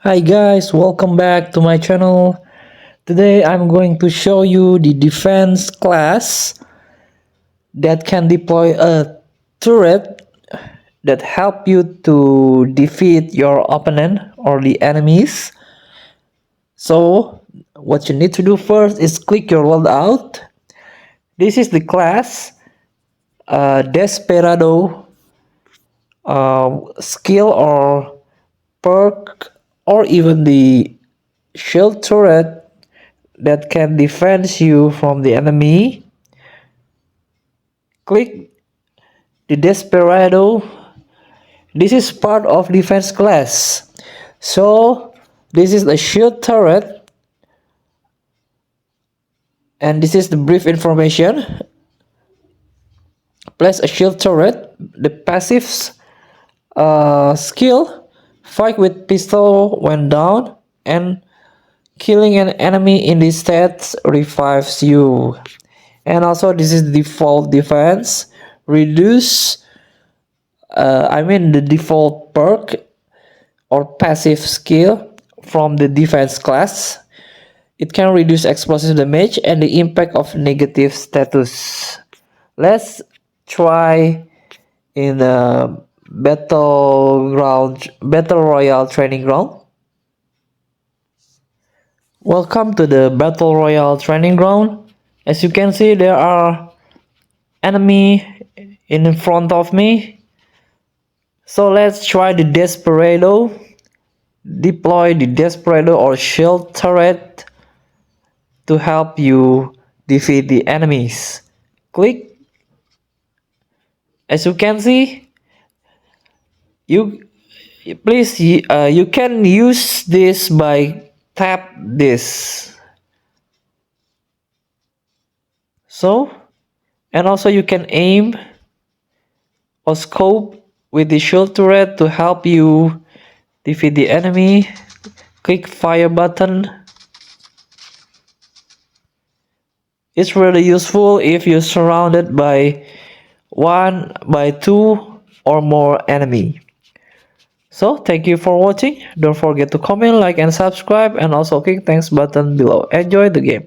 Hi guys, welcome back to my channel. Today I'm going to show you the defense class that can deploy a turret that help you to defeat your opponent or the enemies. So what you need to do first is click your loadout. This is the class Desperado skill or perk or even the shield turret that can defend you from the enemy. Click the Desperado. This is part of defense class. So this is the shield turret, and this is the brief information. Place a shield turret. The passives skill: fight with pistol when down, and killing an enemy in this stats revives you. And also this is default defense. Reduce the default perk or passive skill from the defense class. It can reduce explosive damage and the impact of negative status. Let's try in a battle royale training ground. Welcome to the battle royale training ground. As you can see, there are enemy in front of me. So let's try the Desperado. Deploy the Desperado or shield turret to help you defeat the enemies. Click. As you can see, you you can use this by tap this. So, and also you can aim or scope with the shield turret to help you defeat the enemy. Click fire button. It's really useful if you're surrounded by two or more enemy. So thank you for watching. Don't forget to comment, like and subscribe, and also click thanks button below. Enjoy the game.